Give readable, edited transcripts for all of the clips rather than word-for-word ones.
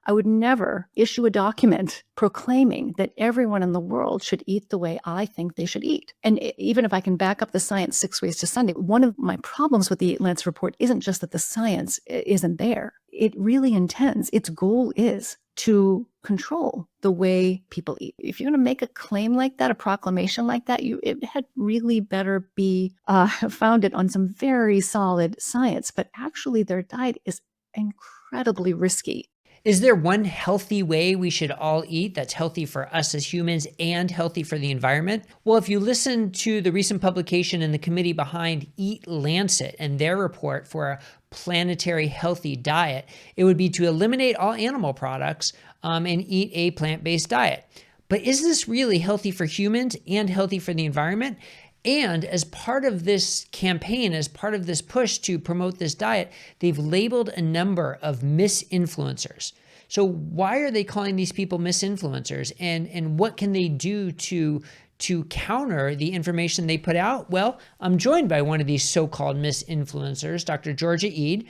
I would never issue a document proclaiming that everyone in the world should eat the way I think they should eat. And even if I can back up the science 6 ways to Sunday, one of my problems with the EAT-Lancet report isn't just that the science isn't there. It really intends, its goal is to control the way people eat. If you're going to make a claim like that, a proclamation like that, it had really better be founded on some very solid science. But actually, their diet is incredibly risky. Is there one healthy way we should all eat that's healthy for us as humans and healthy for the environment? Well, if you listen to the recent publication in the committee behind EAT-Lancet and their report for a Planetary Health Diet, it would be to eliminate all animal products and eat a plant-based diet. But is this really healthy for humans and healthy for the environment? And as part of this campaign, as part of this push to promote this diet, they've labeled a number of misinfluencers. So why are they calling these people misinfluencers? And what can they do to counter the information they put out? Well, I'm joined by one of these so-called misinfluencers, Dr. Georgia Ede.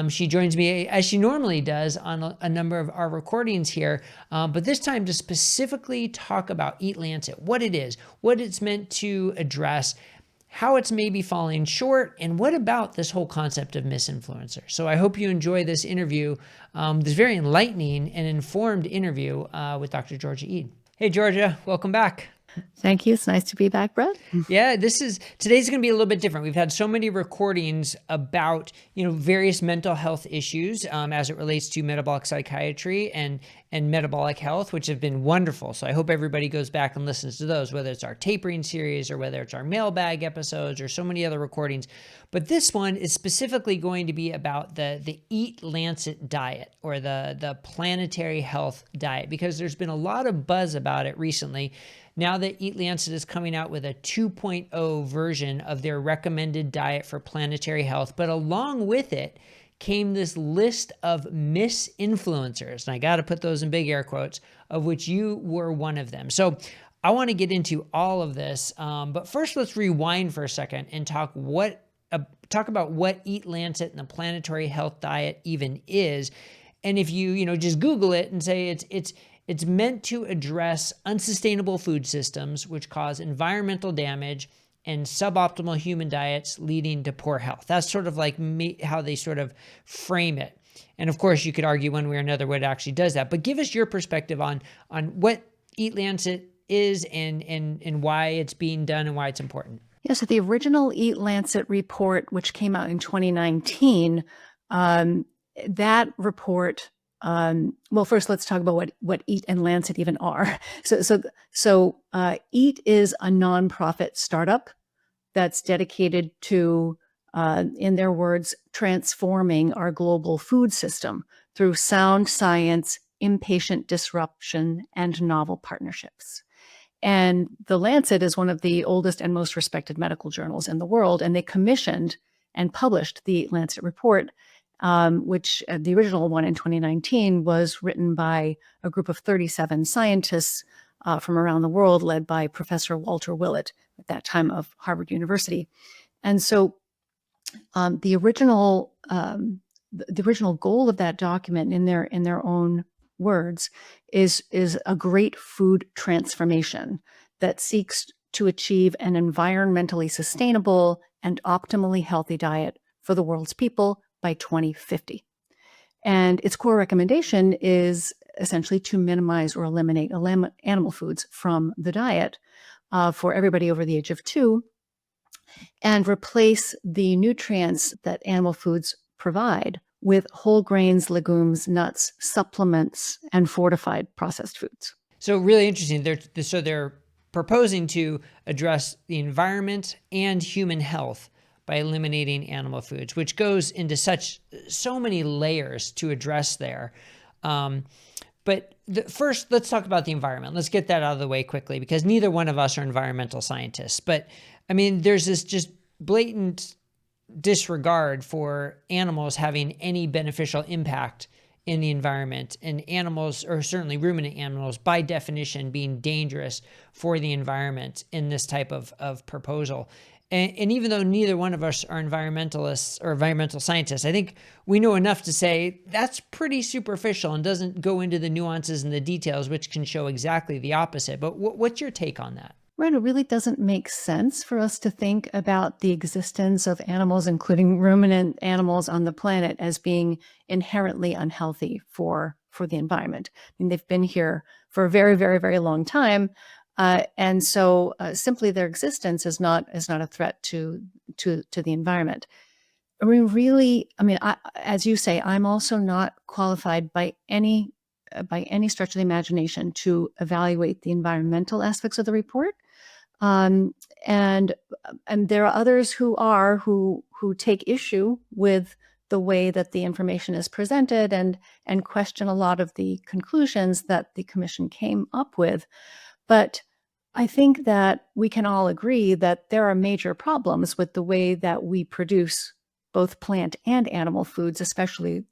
She joins me as she normally does on a number of our recordings here, but this time to specifically talk about EAT-Lancet, what it is, what it's meant to address, how it's maybe falling short, and what about this whole concept of misinfluencer. So I hope you enjoy this interview, this very enlightening and informed interview with Dr. Georgia Ede. Hey, Georgia, welcome back. Thank you. It's nice to be back, Bret. Yeah, today's going to be a little bit different. We've had so many recordings about, various mental health issues as it relates to metabolic psychiatry and metabolic health, which have been wonderful. So I hope everybody goes back and listens to those, whether it's our tapering series or whether it's our mailbag episodes or so many other recordings. But this one is specifically going to be about the EAT-Lancet diet or the Planetary Health Diet, because there's been a lot of buzz about it recently. Now that EAT-Lancet is coming out with a 2.0 version of their recommended diet for planetary health, but along with it came this list of misinfluencers, and I got to put those in big air quotes, of which you were one of them. So I want to get into all of this, but first let's rewind for a second and talk about what EAT-Lancet and the Planetary Health Diet even is. And if you just Google it and say it's meant to address unsustainable food systems which cause environmental damage and suboptimal human diets leading to poor health. That's sort of like how they sort of frame it. And of course, you could argue one way or another what actually does that. But give us your perspective on what EAT-Lancet is and why it's being done and why it's important. Yeah, so the original EAT-Lancet report, which came out in 2019, that report, well, first let's talk about what EAT and Lancet even are. So EAT is a nonprofit startup that's dedicated to, in their words, transforming our global food system through sound science, impatient disruption, and novel partnerships. And the Lancet is one of the oldest and most respected medical journals in the world, and they commissioned and published the Lancet report, which the original one in 2019 was written by a group of 37 scientists from around the world, led by Professor Walter Willett, at that time of Harvard University. And so the original goal of that document, in their own words, is a great food transformation that seeks to achieve an environmentally sustainable and optimally healthy diet for the world's people by 2050. And its core recommendation is essentially to minimize or eliminate animal foods from the diet for everybody over the age of 2, and replace the nutrients that animal foods provide with whole grains, legumes, nuts, supplements, and fortified processed foods. So really interesting. They're proposing to address the environment and human health by eliminating animal foods, which goes into so many layers to address there. But first, let's talk about the environment. Let's get that out of the way quickly, because neither one of us are environmental scientists. But I mean, there's this just blatant disregard for animals having any beneficial impact in the environment, and animals, or certainly ruminant animals, by definition being dangerous for the environment in this type of proposal. And even though neither one of us are environmentalists or environmental scientists, I think we know enough to say that's pretty superficial and doesn't go into the nuances and the details, which can show exactly the opposite. But what's your take on that? Right. It really doesn't make sense for us to think about the existence of animals, including ruminant animals on the planet, as being inherently unhealthy for the environment. I mean, they've been here for a very, very, very long time. And so simply their existence is not a threat to the environment. I mean, really, as you say, I'm also not qualified by any stretch of the imagination to evaluate the environmental aspects of the report. Um, and there are others who take issue with the way that the information is presented and question a lot of the conclusions that the commission came up with. But I think that we can all agree that there are major problems with the way that we produce both plant and animal foods, especially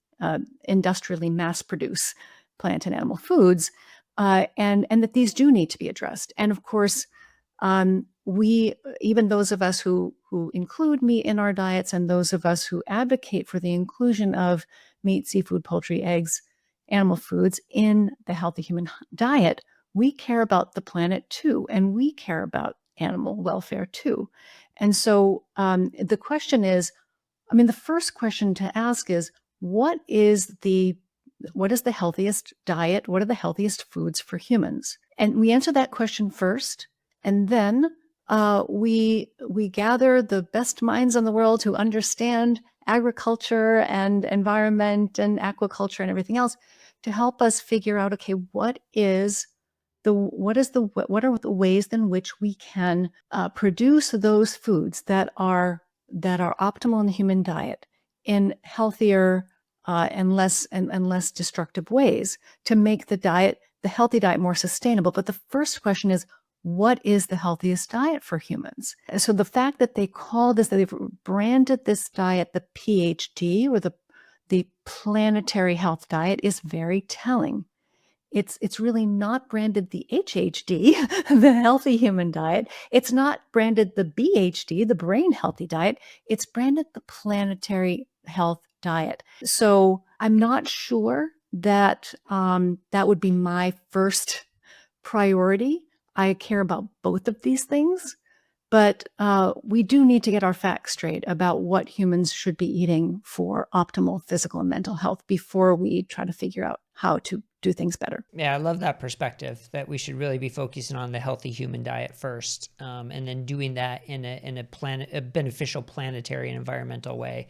industrially mass produce plant and animal foods, and that these do need to be addressed. And of course, we, even those of us who include meat in our diets and those of us who advocate for the inclusion of meat, seafood, poultry, eggs, animal foods in the healthy human diet, we care about the planet too, and we care about animal welfare too. And so the question is, the first question to ask is, what is the healthiest diet? What are the healthiest foods for humans? And we answer that question first, and then we gather the best minds in the world who understand agriculture and environment and aquaculture and everything else to help us figure out, okay, what are the ways in which we can produce those foods that are optimal in the human diet in healthier and less destructive ways to make the healthy diet more sustainable. But the first question is, what is the healthiest diet for humans? So the fact that they've branded this diet the PHD, or the Planetary Health Diet, is very telling. It's really not branded the HHD, the Healthy Human Diet. It's not branded the BHD, the Brain Healthy Diet. It's branded the Planetary Health Diet. So I'm not sure that that would be my first priority. I care about both of these things, but we do need to get our facts straight about what humans should be eating for optimal physical and mental health before we try to figure out how to do things better. Yeah, I love that perspective, that we should really be focusing on the healthy human diet first, and then doing that in a beneficial planetary and environmental way.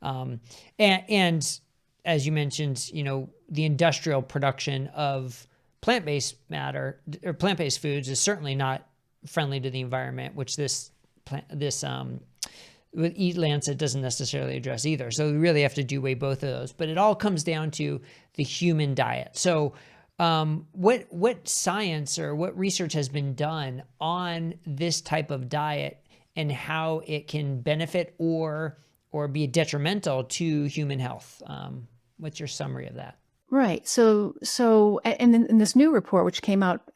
And as you mentioned, the industrial production of plant-based matter or plant-based foods is certainly not friendly to the environment, which this with EAT-Lancet doesn't necessarily address either. So we really have to weigh both of those. But it all comes down to the human diet. So what science or what research has been done on this type of diet and how it can benefit or be detrimental to human health? What's your summary of that? Right. So, and in this new report, which came out,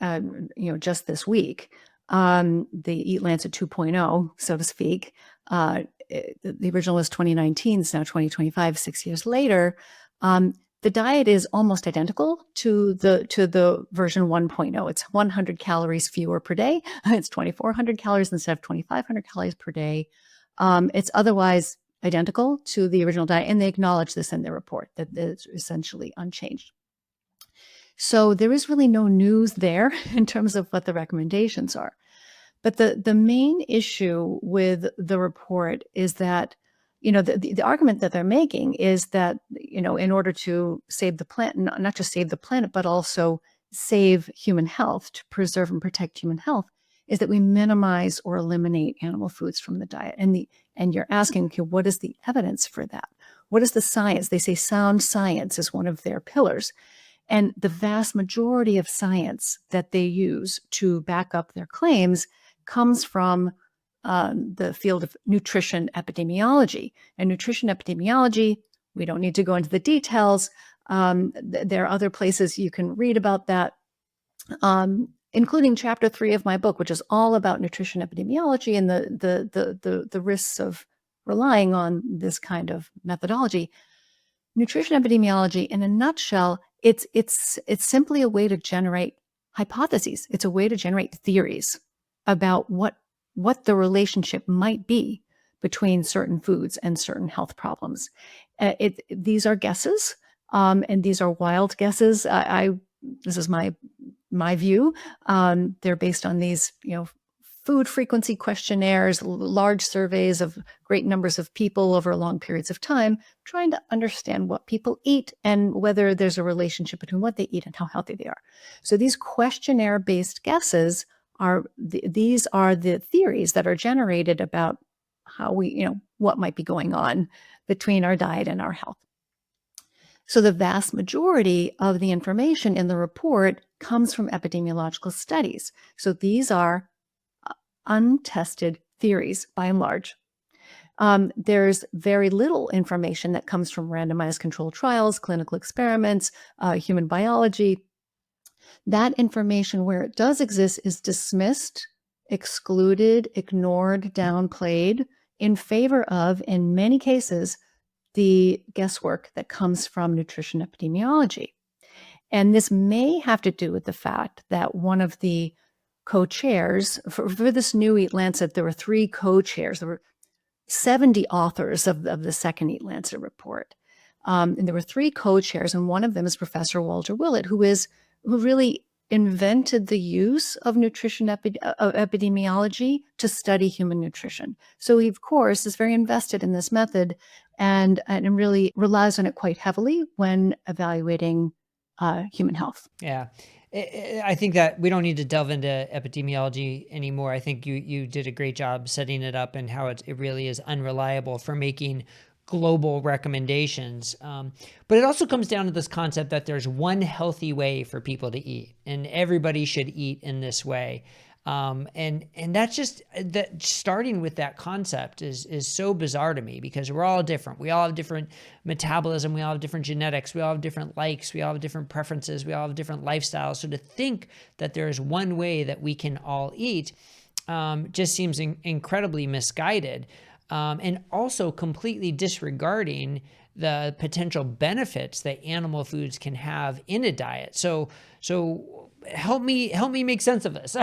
just this week, the EAT-Lancet 2.0, so to speak, the original was 2019, it's now 2025, 6 years later. The diet is almost identical to the version 1.0. It's 100 calories fewer per day. It's 2,400 calories instead of 2,500 calories per day. It's otherwise identical to the original diet, and they acknowledge this in their report, that it's essentially unchanged. So there is really no news there in terms of what the recommendations are. But the main issue with the report is that, the argument that they're making is that, in order to save the planet, not just save the planet, but also save human health, to preserve and protect human health, is that we minimize or eliminate animal foods from the diet. And you're asking, okay, what is the evidence for that? What is the science? They say sound science is one of their pillars. And the vast majority of science that they use to back up their claims comes from the field of nutrition epidemiology. And nutrition epidemiology, we don't need to go into the details. There are other places you can read about that. including chapter 3 of my book, which is all about nutrition epidemiology and the risks of relying on this kind of methodology. Nutrition epidemiology, in a nutshell, it's simply a way to generate hypotheses. It's a way to generate theories about what the relationship might be between certain foods and certain health problems. These are guesses, and these are wild guesses. This is my view. They're based on these, food frequency questionnaires, large surveys of great numbers of people over long periods of time, trying to understand what people eat and whether there's a relationship between what they eat and how healthy they are. So these questionnaire-based guesses these are the theories that are generated about how what might be going on between our diet and our health. So the vast majority of the information in the report comes from epidemiological studies. So these are untested theories by and large. There's very little information that comes from randomized controlled trials, clinical experiments, human biology. That information, where it does exist, is dismissed, excluded, ignored, downplayed in favor of, in many cases, the guesswork that comes from nutrition epidemiology. And this may have to do with the fact that one of the co-chairs for this new EAT-Lancet, there were 3 co-chairs. There were 70 authors of the second EAT-Lancet report. And there were 3 co-chairs, and one of them is Professor Walter Willett, who really invented the use of nutrition epidemiology to study human nutrition. So he, of course, is very invested in this method and really relies on it quite heavily when evaluating human health. Yeah. I think that we don't need to delve into epidemiology anymore. I think you did a great job setting it up and how it really is unreliable for making global recommendations. But it also comes down to this concept that there's one healthy way for people to eat, and everybody should eat in this way. And that's just that starting with that concept is so bizarre to me, because we're all different. We all have different metabolism. We all have different genetics. We all have different likes. We all have different preferences. We all have different lifestyles. So to think that there is one way that we can all eat just seems incredibly misguided, and also completely disregarding the potential benefits that animal foods can have in a diet. So help me make sense of this.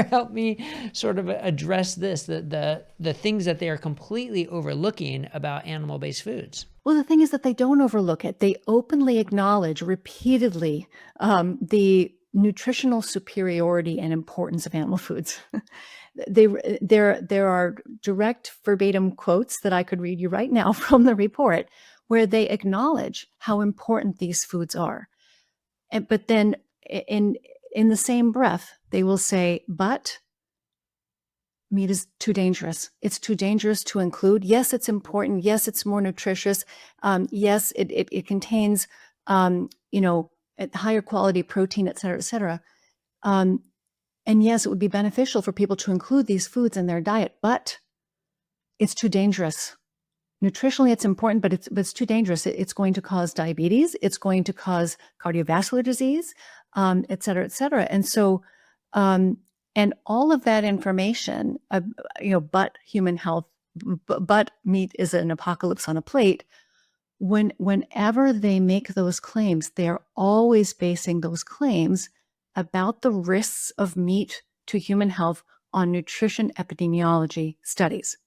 Help me sort of address this, the things that they are completely overlooking about animal-based foods. Well, the thing is that they don't overlook it. They openly acknowledge repeatedly the nutritional superiority and importance of animal foods. There are direct verbatim quotes that I could read you right now from the report, where they acknowledge how important these foods are. But then in the same breath, they will say, but meat is too dangerous. It's too dangerous to include. Yes, it's important. Yes, it's more nutritious. Yes, it contains, higher quality protein, et cetera, et cetera. And yes, it would be beneficial for people to include these foods in their diet, but it's too dangerous. Nutritionally, it's important, but it's too dangerous. It's going to cause diabetes. It's going to cause cardiovascular disease, et cetera, et cetera. And so, and all of that information, but human health, but meat is an apocalypse on a plate. Whenever they make those claims, they are always basing those claims about the risks of meat to human health on nutrition epidemiology studies.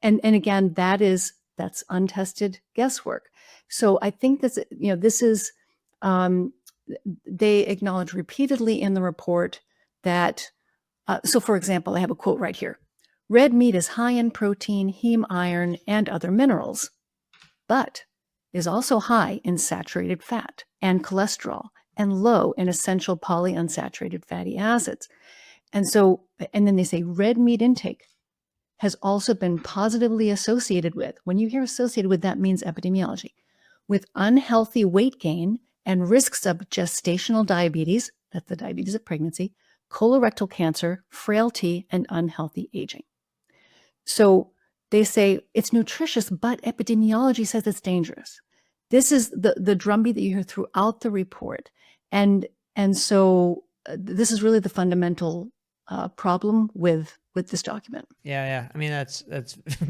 And again, that's untested guesswork. So I think this is, they acknowledge repeatedly in the report that, so for example, I have a quote right here. Red meat is high in protein, heme iron, and other minerals, but is also high in saturated fat and cholesterol and low in essential polyunsaturated fatty acids. And then they say red meat intake has also been positively associated with, when you hear associated with, that means epidemiology, with unhealthy weight gain and risks of gestational diabetes, that's the diabetes of pregnancy, colorectal cancer, frailty, and unhealthy aging. So they say it's nutritious, but epidemiology says it's dangerous. This is the drumbeat that you hear throughout the report. And so this is really the fundamental problem with this document. Yeah. I mean, that's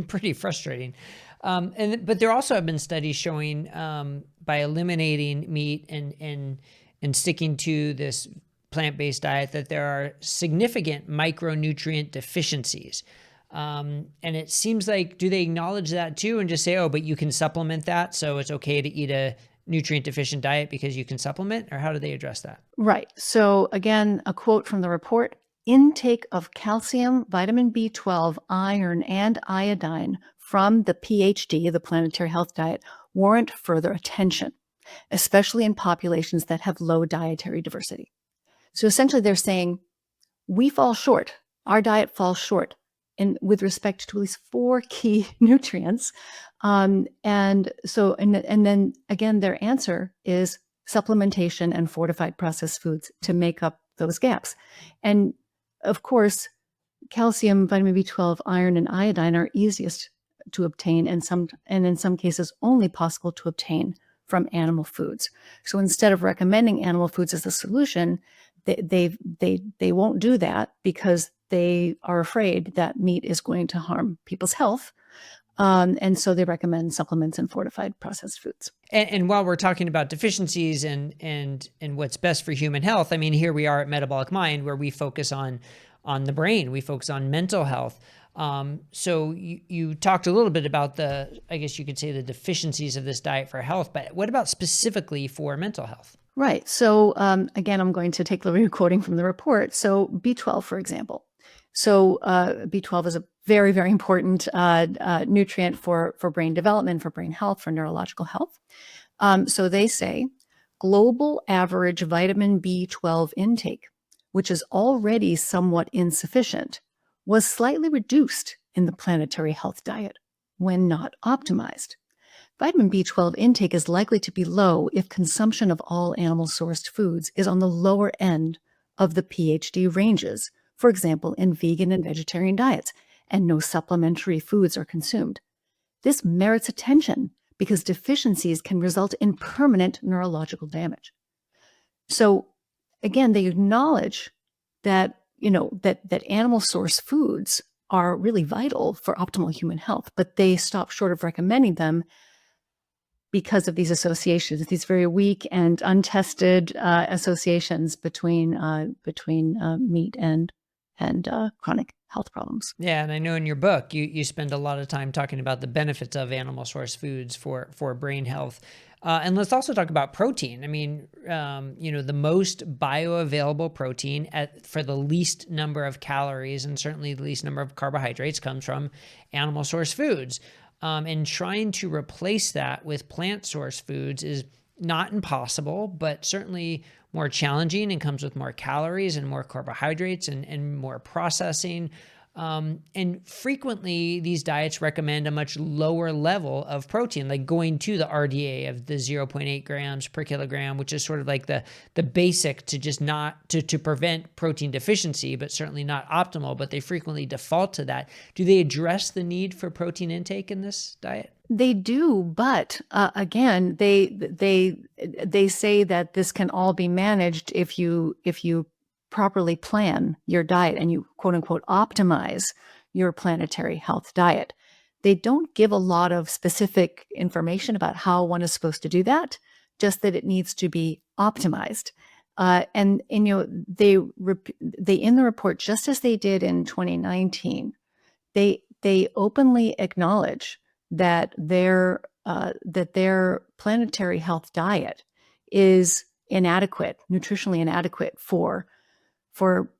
pretty frustrating. But there also have been studies showing by eliminating meat and sticking to this plant-based diet that there are significant micronutrient deficiencies. And it seems like, do they acknowledge that too and just say, oh, but you can supplement that, so it's okay to eat a nutrient deficient diet because you can supplement? Or how do they address that? Right. So again, a quote from the report: intake of calcium, vitamin B12, iron, and iodine from the PHD, the Planetary Health Diet, warrant further attention, especially in populations that have low dietary diversity. So essentially they're saying we fall short, our diet falls short with respect to at least 4 key nutrients. And then again, their answer is supplementation and fortified processed foods to make up those gaps. And of course, calcium, vitamin B12, iron, and iodine are easiest to obtain, and in some cases only possible to obtain from animal foods. So instead of recommending animal foods as a solution, they won't do that because they are afraid that meat is going to harm people's health. And so they recommend supplements and fortified processed foods. And while we're talking about deficiencies and what's best for human health, I mean, here we are at Metabolic Mind, where we focus on the brain, we focus on mental health. So you talked a little bit about I guess you could say, the deficiencies of this diet for health, but what about specifically for mental health? Right. So again, I'm going to take the quoting from the report. So B12, for example. So B12 is a very, very important nutrient for brain development, for brain health, for neurological health. So they say global average vitamin B12 intake, which is already somewhat insufficient, was slightly reduced in the Planetary Health Diet when not optimized. Vitamin B12 intake is likely to be low if consumption of all animal-sourced foods is on the lower end of the PHD ranges, for example, in vegan and vegetarian diets, and no supplementary foods are consumed. This merits attention because deficiencies can result in permanent neurological damage. So again, they acknowledge that, that animal source foods are really vital for optimal human health, but they stop short of recommending them because of these associations, these very weak and untested associations between meat and chronic health problems. Yeah, and I know in your book you spend a lot of time talking about the benefits of animal source foods for brain health. And let's also talk about protein. I mean, the most bioavailable protein for the least number of calories and certainly the least number of carbohydrates comes from animal source foods. And trying to replace that with plant source foods is not impossible, but certainly more challenging, and comes with more calories and more carbohydrates and more processing. And frequently these diets recommend a much lower level of protein, like going to the RDA of the 0.8 grams per kilogram, which is sort of like the basic to just not to prevent protein deficiency, but certainly not optimal, but they frequently default to that. Do they address the need for protein intake in this diet? They do, but again, they say that this can all be managed if you properly plan your diet and you quote unquote optimize your planetary health diet. They don't give a lot of specific information about how one is supposed to do that, just that it needs to be optimized. And they in the report, just as they did in 2019, they openly acknowledge that their planetary health diet is inadequate, nutritionally inadequate for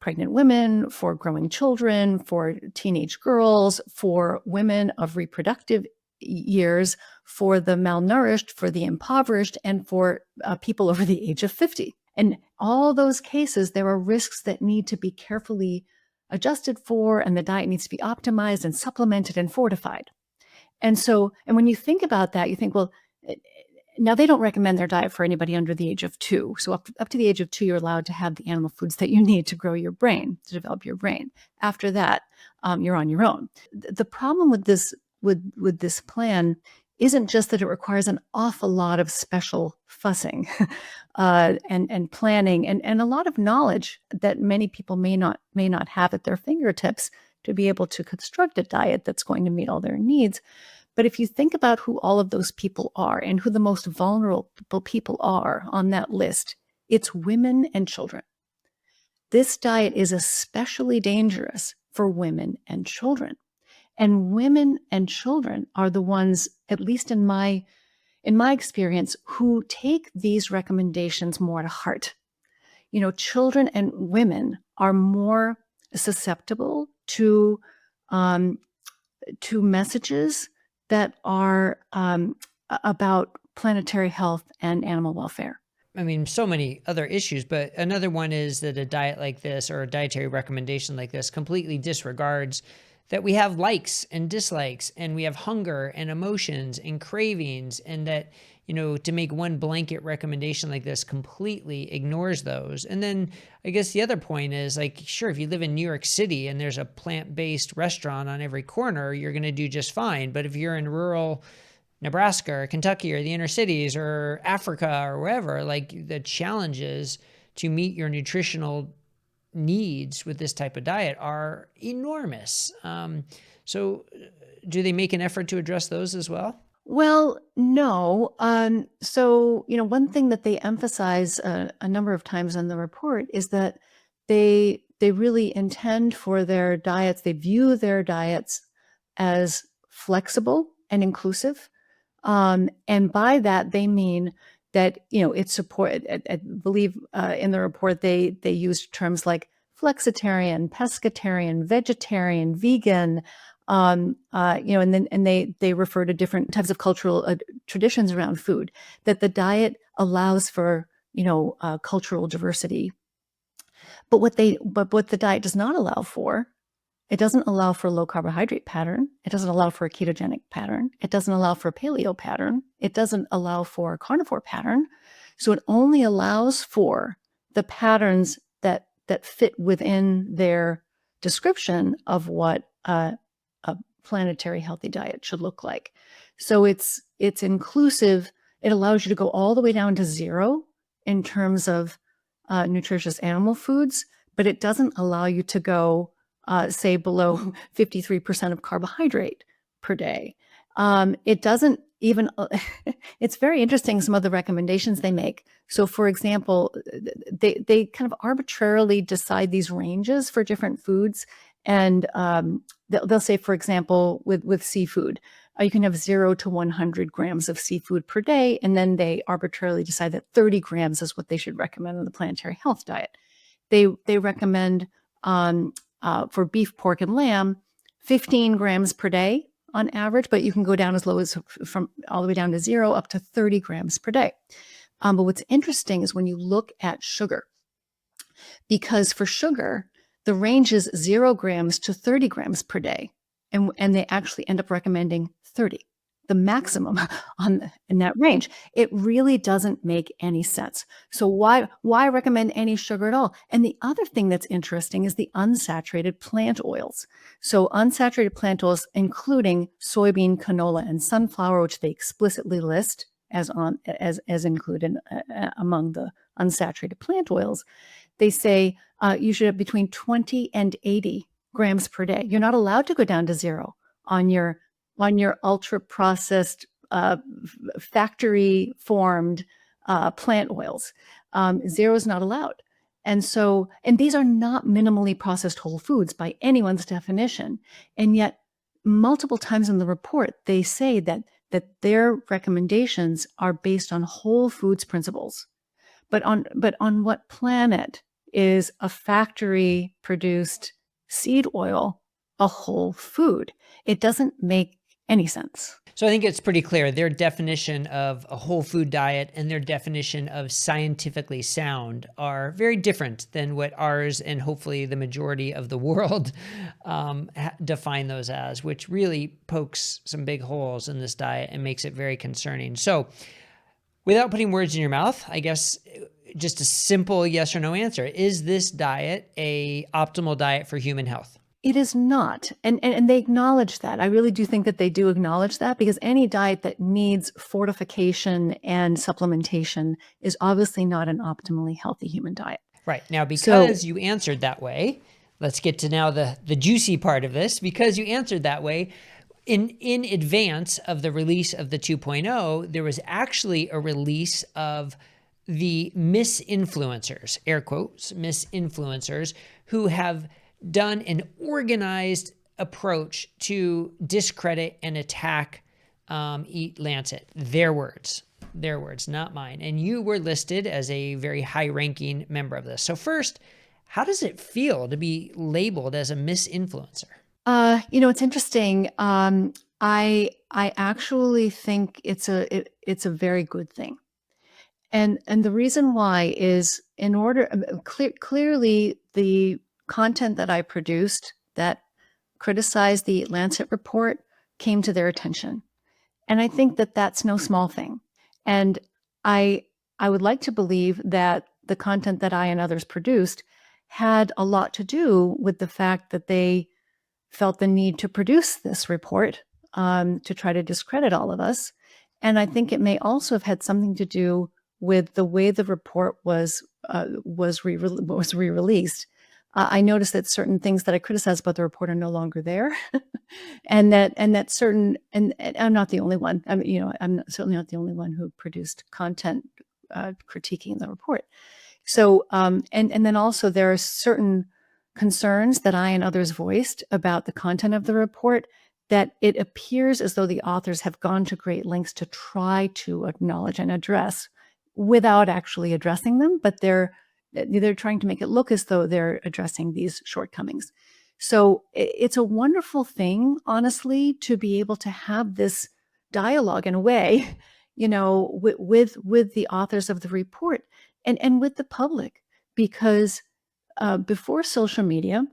pregnant women, for growing children, for teenage girls, for women of reproductive years, for the malnourished, for the impoverished, and for people over the age of 50. In all those cases, there are risks that need to be carefully adjusted for, and the diet needs to be optimized and supplemented and fortified. And when you think about that, you think, well, now they don't recommend their diet for anybody under the age of 2. So up to the age of 2, you're allowed to have the animal foods that you need to grow your brain, to develop your brain. After that, you're on your own. The problem with this plan isn't just that it requires an awful lot of special fussing and planning and a lot of knowledge that many people may not have at their fingertips to be able to construct a diet that's going to meet all their needs. But if you think about who all of those people are and who the most vulnerable people are on that list, it's women and children. This diet is especially dangerous for women and children. And women and children are the ones, at least in my experience, who take these recommendations more to heart. Children and women are more susceptible to messages that are about planetary health and animal welfare. I mean, so many other issues, but another one is that a diet like this or a dietary recommendation like this completely disregards that we have likes and dislikes, and we have hunger and emotions and cravings, and that, to make one blanket recommendation like this completely ignores those. And then I guess the other point is, like, sure, if you live in New York City and there's a plant-based restaurant on every corner, you're going to do just fine. But if you're in rural Nebraska or Kentucky or the inner cities or Africa or wherever, like, the challenges to meet your nutritional needs with this type of diet are enormous. So do they make an effort to address those as well? Well, no. So, one thing that they emphasize a number of times in the report is that they really intend for their diets, they view their diets as flexible and inclusive. And by that, they mean that, it's support. I believe in the report, they used terms like flexitarian, pescatarian, vegetarian, vegan, and they refer to different types of cultural traditions around food, that the diet allows for, cultural diversity. But what the diet does not allow for, it doesn't allow for a low carbohydrate pattern. It doesn't allow for a ketogenic pattern. It doesn't allow for a paleo pattern. It doesn't allow for a carnivore pattern. So it only allows for the patterns that fit within their description of what a planetary healthy diet should look like. So it's inclusive. It allows you to go all the way down to 0 in terms of nutritious animal foods, but it doesn't allow you to go say below 53% of carbohydrate per day. It doesn't even, it's very interesting, some of the recommendations they make. So for example, they kind of arbitrarily decide these ranges for different foods. And they'll say, for example, with seafood, you can have 0 to 100 grams of seafood per day. And then they arbitrarily decide that 30 grams is what they should recommend in the Planetary Health Diet. They recommend for beef, pork, and lamb, 15 grams per day on average, but you can go down as low as from all the way down to 0 up to 30 grams per day. But what's interesting is when you look at sugar, because for sugar, the range is 0 grams to 30 grams per day. And they actually end up recommending 30, the maximum in that range. It really doesn't make any sense. So why recommend any sugar at all? And the other thing that's interesting is the unsaturated plant oils. So unsaturated plant oils, including soybean, canola, and sunflower, which they explicitly list as included among the unsaturated plant oils. They say you should have between 20 and 80 grams per day. You're not allowed to go down to 0 on your ultra processed factory formed plant oils. 0 is not allowed. And these are not minimally processed whole foods by anyone's definition. And yet multiple times in the report, they say that their recommendations are based on whole foods principles. But on what planet is a factory produced seed oil a whole food? It doesn't make any sense. So I think it's pretty clear their definition of a whole food diet and their definition of scientifically sound are very different than what ours and hopefully the majority of the world define those as, which really pokes some big holes in this diet and makes it very concerning. So without putting words in your mouth, I guess just a simple yes or no answer. Is this diet a optimal diet for human health? It is not. And they acknowledge that. I really do think that they do acknowledge that, because any diet that needs fortification and supplementation is obviously not an optimally healthy human diet. Right. Now, So because you answered that way, let's get to now the juicy part of this. Because you answered that way, in advance of the release of the 2.0, there was actually a release of the MisInfluencers, air quotes, MisInfluencers, who have done an organized approach to discredit and attack EAT-Lancet. Their words, not mine. And you were listed as a very high-ranking member of this. So first, how does it feel to be labeled as a MisInfluencer? It's interesting. I actually think it's a very good thing. And the reason why is, clearly the content that I produced that criticized the Lancet report came to their attention. And I think that that's no small thing. And I would like to believe that the content that I and others produced had a lot to do with the fact that they felt the need to produce this report to try to discredit all of us. And I think it may also have had something to do with the way the report was re-released. I noticed that certain things that I criticized about the report are no longer there, and that certain, and I'm not the only one. I'm certainly not the only one who produced content critiquing the report. So, and then also there are certain concerns that I and others voiced about the content of the report that it appears as though the authors have gone to great lengths to try to acknowledge and address without actually addressing them, but they're trying to make it look as though they're addressing these shortcomings. So it's a wonderful thing, honestly, to be able to have this dialogue in a way, with the authors of the report and with the public, because before social media,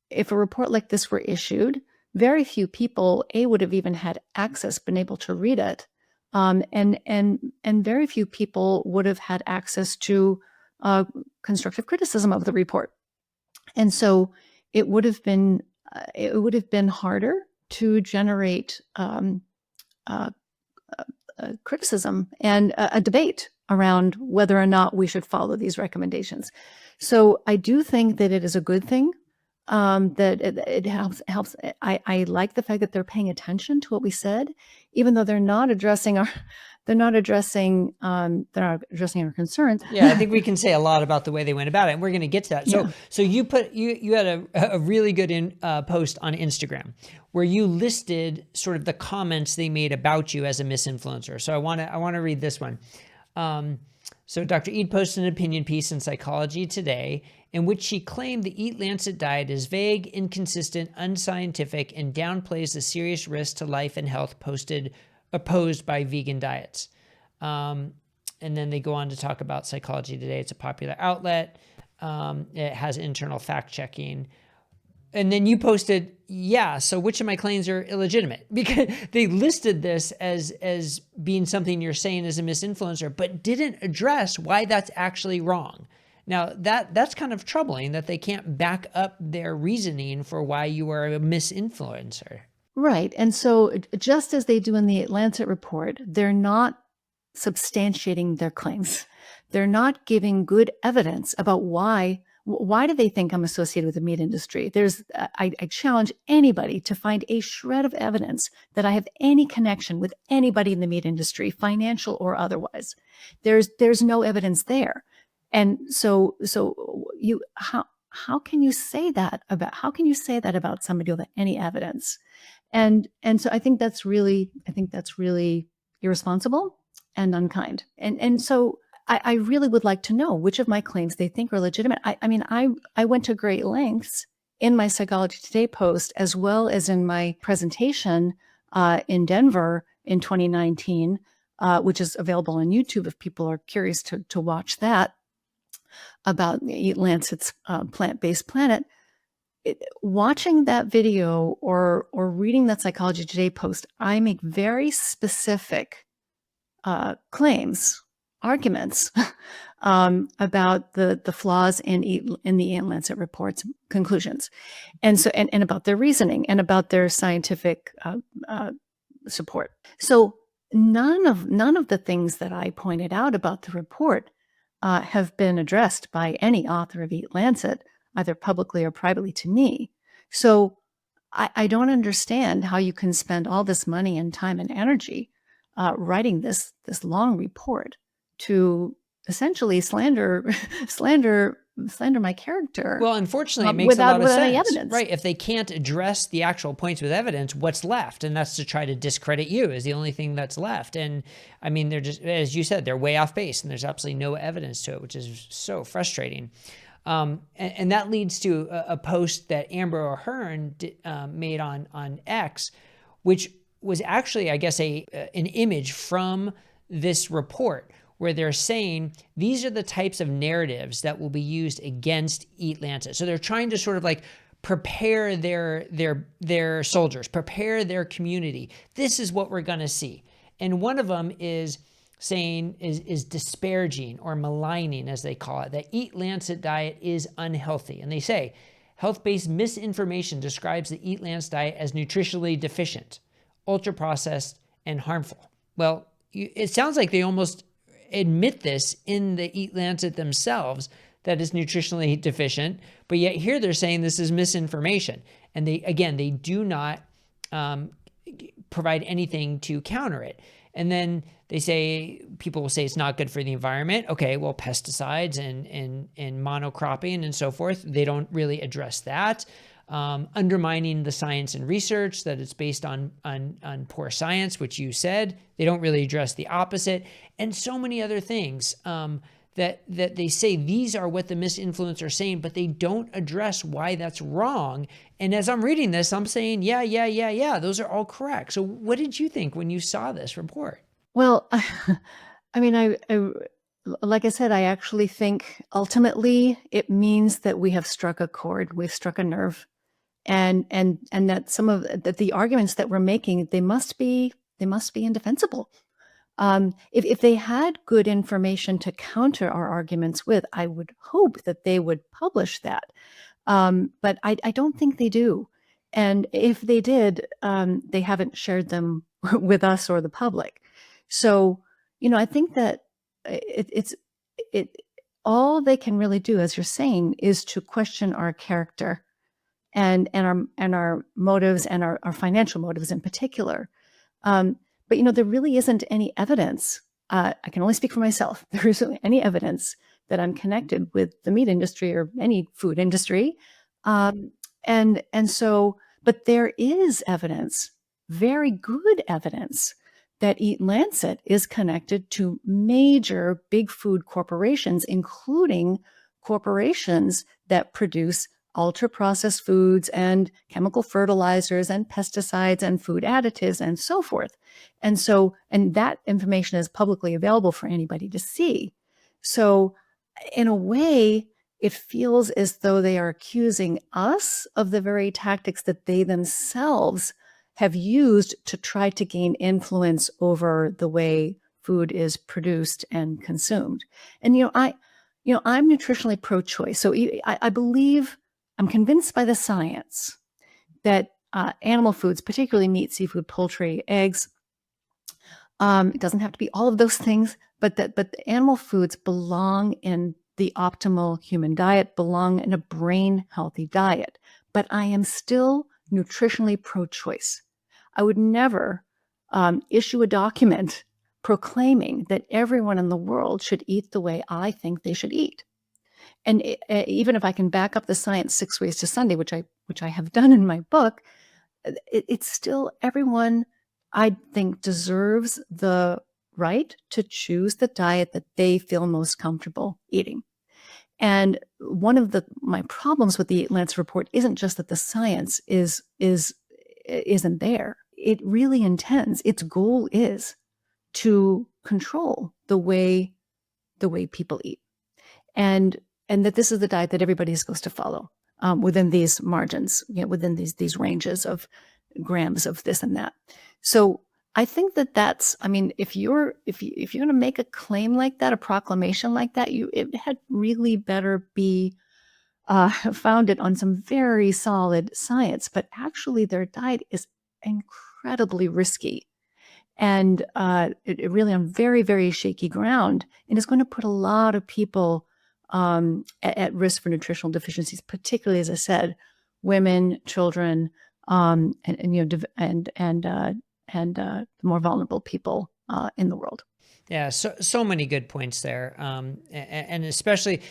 if a report like this were issued, very few people would have even had access, been able to read it, and very few people would have had access to constructive criticism of the report. And so it would have been harder to generate criticism and a debate around whether or not we should follow these recommendations. So I do think that it is a good thing, that it helps. I like the fact that they're paying attention to what we said, even though they're not addressing our concerns. Yeah, I think we can say a lot about the way they went about it, and we're going to get to that. Yeah. So you had a really good post on Instagram where you listed sort of the comments they made about you as a MisInfluencer. So I want to read this one. So Dr. Eid posted an opinion piece in Psychology Today in which she claimed the EAT-Lancet diet is vague, inconsistent, unscientific, and downplays the serious risks to life and health opposed by vegan diets. And then they go on to talk about Psychology Today. It's a popular outlet. It has internal fact-checking. And then you posted, so which of my claims are illegitimate? Because they listed this as being something you're saying as a MisInfluencer, but didn't address why that's actually wrong. Now, that's kind of troubling that they can't back up their reasoning for why you are a MisInfluencer. Right. And so just as they do in the Lancet report, they're not substantiating their claims. They're not giving good evidence about why do they think I'm associated with the meat industry. I challenge anybody to find a shred of evidence that I have any connection with anybody in the meat industry, financial or otherwise. There's no evidence there. And so how can you say that about somebody without any evidence? And so I think that's really irresponsible and unkind. And so I really would like to know which of my claims they think are legitimate. I went to great lengths in my Psychology Today post, as well as in my presentation in Denver in 2019, which is available on YouTube if people are curious to watch that, about EAT-Lancet's plant-based planet. Watching that video or reading that Psychology Today post, I make very specific claims, arguments about the flaws in the EAT-Lancet report's conclusions, and about their reasoning and about their scientific support. So none of the things that I pointed out about the report have been addressed by any author of EAT-Lancet, either publicly or privately to me. So I don't understand how you can spend all this money and time and energy writing this long report to essentially slander my character. Well, unfortunately, it makes a lot of without any sense, evidence. right? If they can't address the actual points with evidence, what's left? And that's to try to discredit you is the only thing that's left. And I mean, they're just, as you said, they're way off base and there's absolutely no evidence to it, which is so frustrating. And that leads to a post that Amber O'Hearn made on X, which was actually, I guess, an image from this report where they're saying these are the types of narratives that will be used against EAT-Lancet. So they're trying to sort of like prepare their soldiers, prepare their community. This is what we're going to see. And one of them is saying is disparaging or maligning, as they call it, that EAT-Lancet diet is unhealthy. And they say health-based misinformation describes the EAT-Lancet diet as nutritionally deficient, ultra-processed, and harmful. Well, it sounds like they almost admit this in the EAT-Lancet themselves, that is nutritionally deficient, but yet here they're saying this is misinformation. And they do not provide anything to counter it. And then they say, people will say it's not good for the environment. Okay, well, pesticides and monocropping and so forth, they don't really address that. Undermining the science and research, that it's based on poor science, which you said. They don't really address the opposite. And so many other things that they say these are what the MisInfluencer are saying, but they don't address why that's wrong. And as I'm reading this, I'm saying, yeah, those are all correct. So what did you think when you saw this report? Well, I mean, I like I said, I actually think ultimately it means that we have struck a chord, we've struck a nerve, and that some of the arguments that we're making, they must be indefensible. If they had good information to counter our arguments with, I would hope that they would publish that. But I don't think they do. And if they did, they haven't shared them with us or the public. So, I think that it's all they can really do, as you're saying, is to question our character and our motives and our financial motives in particular. But there really isn't any evidence. I can only speak for myself. There isn't any evidence that I'm connected with the meat industry or any food industry. And so, but there is evidence, very good evidence, that EAT-Lancet is connected to major big food corporations, including corporations that produce ultra-processed foods and chemical fertilizers and pesticides and food additives and so forth. And that information is publicly available for anybody to see. So in a way, it feels as though they are accusing us of the very tactics that they themselves have used to try to gain influence over the way food is produced and consumed. And I'm nutritionally pro-choice, so I believe, I'm convinced by the science that animal foods, particularly meat, seafood, poultry, eggs, it doesn't have to be all of those things, but the animal foods belong in the optimal human diet, belong in a brain healthy diet. But I am still nutritionally pro-choice. I would never issue a document proclaiming that everyone in the world should eat the way I think they should eat. And even if I can back up the science 6 ways to Sunday, which I have done in my book, it's still, everyone, I think, deserves the right to choose the diet that they feel most comfortable eating. And one of my problems with the EAT-Lancet report isn't just that the science isn't there. It really intends, its goal is to control the way people eat, and that this is the diet that everybody is supposed to follow within these margins, within these ranges of grams of this and that. So I think that's, I mean, if you're going to make a claim like that, a proclamation like that, it had really better be founded on some very solid science. But actually, their diet is incredibly risky and it really on very, very shaky ground, and is going to put a lot of people at risk for nutritional deficiencies, particularly, as I said, women, children, and more vulnerable people in the world. Yeah, so many good points there, and especially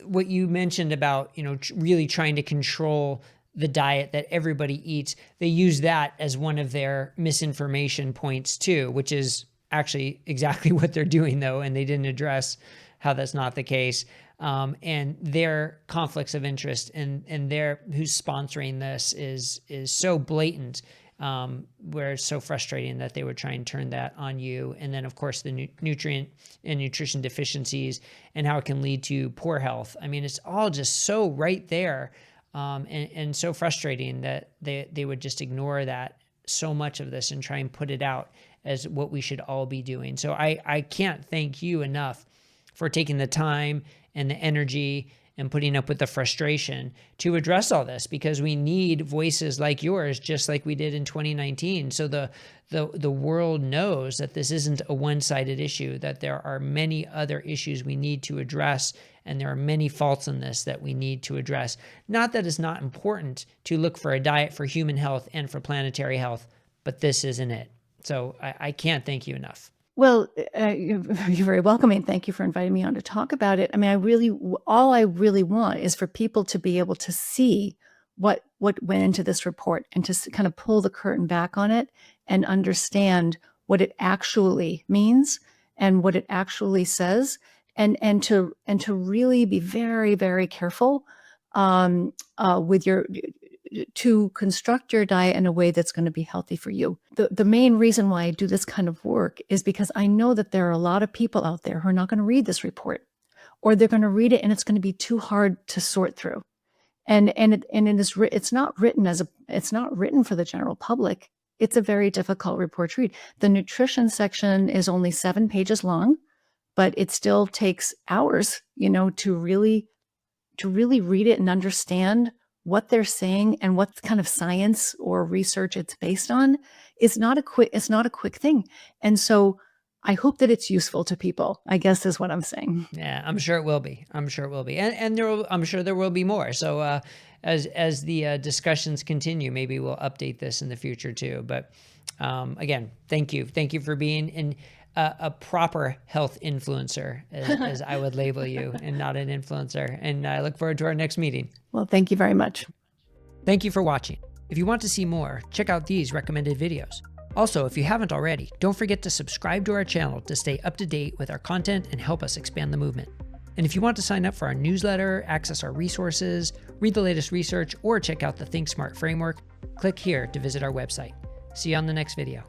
what you mentioned about really trying to control the diet that everybody eats. They use that as one of their misinformation points too, which is actually exactly what they're doing though, and they didn't address how that's not the case. And their conflicts of interest and their who's sponsoring this is so blatant. Where it's so frustrating that they would try and turn that on you. And then, of course, the nutrient and nutrition deficiencies and how it can lead to poor health. I mean, it's all just so right there and so frustrating that they would just ignore that so much of this and try and put it out as what we should all be doing. So I can't thank you enough for taking the time and the energy and putting up with the frustration to address all this, because we need voices like yours, just like we did in 2019. So the world knows that this isn't a one-sided issue, that there are many other issues we need to address, and there are many faults in this that we need to address. Not that it's not important to look for a diet for human health and for planetary health, but this isn't it. So I can't thank you enough. Well, you're very welcome, and thank you for inviting me on to talk about it. I mean, all I really want is for people to be able to see what went into this report and to kind of pull the curtain back on it and understand what it actually means and what it actually says, and to really be very, very careful with to construct your diet in a way that's going to be healthy for you. The main reason why I do this kind of work is because I know that there are a lot of people out there who are not going to read this report, or they're going to read it and it's going to be too hard to sort through. And it's not written for the general public. It's a very difficult report to read. The nutrition section is only 7 pages long, but it still takes hours, to really read it and understand what they're saying and what kind of science or research it's based on. It's not a quick thing. And so I hope that it's useful to people, I guess is what I'm saying. Yeah, I'm sure it will be. I'm sure there will be more. So as the discussions continue, maybe we'll update this in the future too. But again, thank you. Thank you for being a proper health influencer, as I would label you, and not an influencer. And I look forward to our next meeting. Well, thank you very much. Thank you for watching. If you want to see more, check out these recommended videos. Also, if you haven't already, don't forget to subscribe to our channel to stay up to date with our content and help us expand the movement. And if you want to sign up for our newsletter, access our resources, read the latest research, or check out the Think Smart framework, click here to visit our website. See you on the next video.